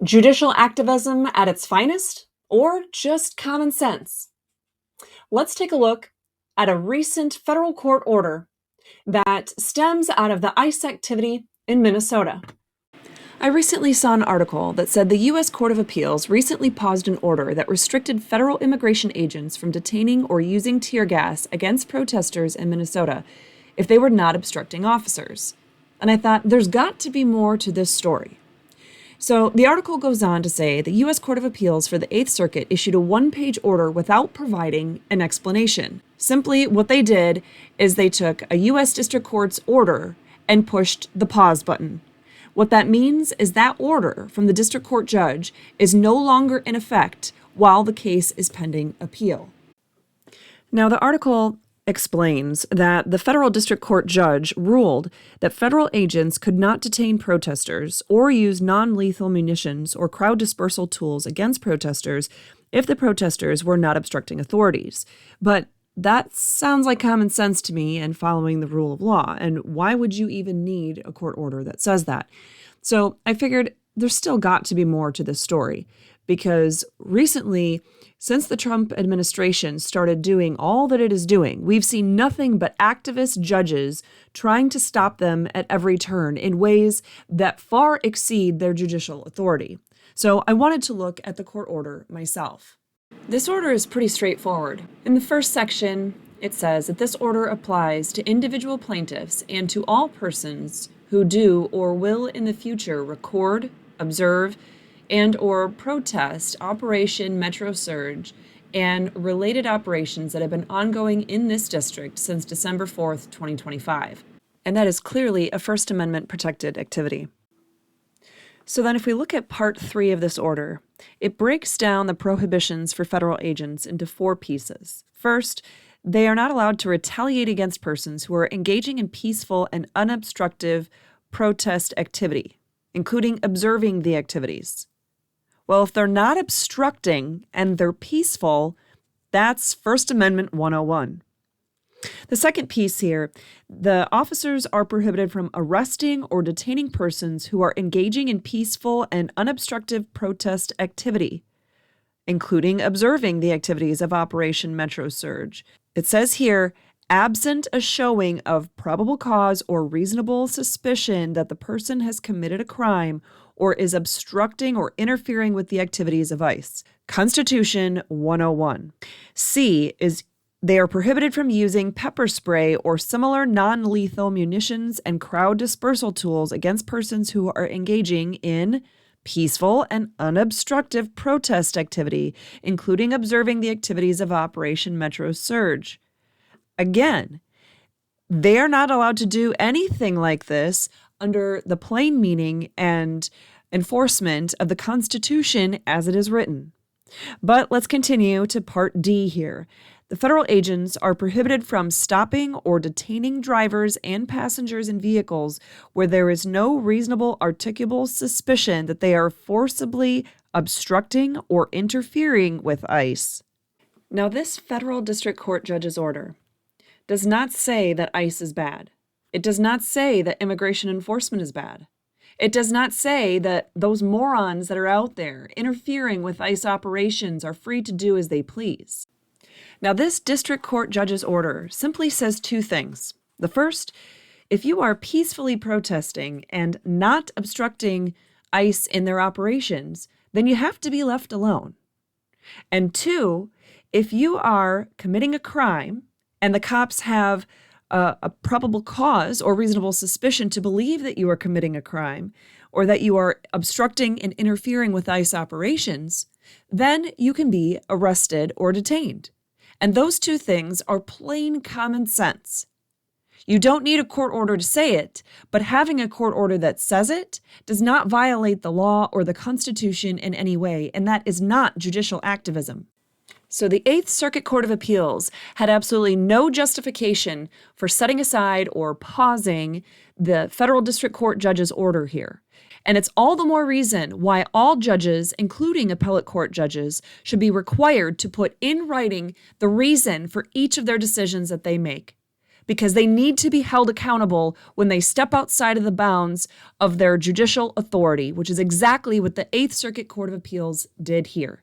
Judicial activism at its finest, or just common sense? Let's take a look at a recent federal court order that stems out of the ICE activity in Minnesota. I recently saw an article that said the U.S. Court of Appeals recently paused an order that restricted federal immigration agents from detaining or using tear gas against protesters in Minnesota if they were not obstructing officers. And I thought, there's got to be more to this story. So the article goes on to say the U.S. Court of Appeals for the Eighth Circuit issued a one-page order without providing an explanation. Simply, what they did is they took a U.S. District Court's order and pushed the pause button. What that means is that order from the district court judge is no longer in effect while the case is pending appeal. Now, the article explains that the federal district court judge ruled that federal agents could not detain protesters or use non-lethal munitions or crowd dispersal tools against protesters if the protesters were not obstructing authorities. But that sounds like common sense to me and following the rule of law. And why would you even need a court order that says that? So I figured there's still got to be more to this story, because recently, since the Trump administration started doing all that it is doing, we've seen nothing but activist judges trying to stop them at every turn in ways that far exceed their judicial authority. So I wanted to look at the court order myself. This order is pretty straightforward. In the first section, it says that this order applies to individual plaintiffs and to all persons who do or will in the future record, observe, and or protest Operation Metro Surge and related operations that have been ongoing in this district since December 4th, 2025. And that is clearly a First Amendment protected activity. So then if we look at Part 3 of this order, it breaks down the prohibitions for federal agents into 4 pieces. First, they are not allowed to retaliate against persons who are engaging in peaceful and unobstructive protest activity, including observing the activities. Well, if they're not obstructing and they're peaceful, that's First Amendment 101. The second piece here, the officers are prohibited from arresting or detaining persons who are engaging in peaceful and unobstructive protest activity, including observing the activities of Operation Metro Surge. It says here, absent a showing of probable cause or reasonable suspicion that the person has committed a crime or is obstructing or interfering with the activities of ICE. Constitution 101. C is they are prohibited from using pepper spray or similar non-lethal munitions and crowd dispersal tools against persons who are engaging in peaceful and unobstructive protest activity, including observing the activities of Operation Metro Surge. Again, they are not allowed to do anything like this under the plain meaning and enforcement of the Constitution as it is written. But let's continue to Part D here. The federal agents are prohibited from stopping or detaining drivers and passengers in vehicles where there is no reasonable articulable suspicion that they are forcibly obstructing or interfering with ICE. Now, this federal district court judge's order does not say that ICE is bad. It does not say that immigration enforcement is bad. It does not say that those morons that are out there interfering with ICE operations are free to do as they please. Now, this district court judge's order simply says 2 things. The first, if you are peacefully protesting and not obstructing ICE in their operations, then you have to be left alone. And 2, if you are committing a crime and the cops have a probable cause or reasonable suspicion to believe that you are committing a crime or that you are obstructing and interfering with ICE operations, then you can be arrested or detained. And those 2 things are plain common sense. You don't need a court order to say it, but having a court order that says it does not violate the law or the Constitution in any way, and that is not judicial activism. So the Eighth Circuit Court of Appeals had absolutely no justification for setting aside or pausing the federal district court judge's order here. And it's all the more reason why all judges, including appellate court judges, should be required to put in writing the reason for each of their decisions that they make. because they need to be held accountable when they step outside of the bounds of their judicial authority, which is exactly what the Eighth Circuit Court of Appeals did here.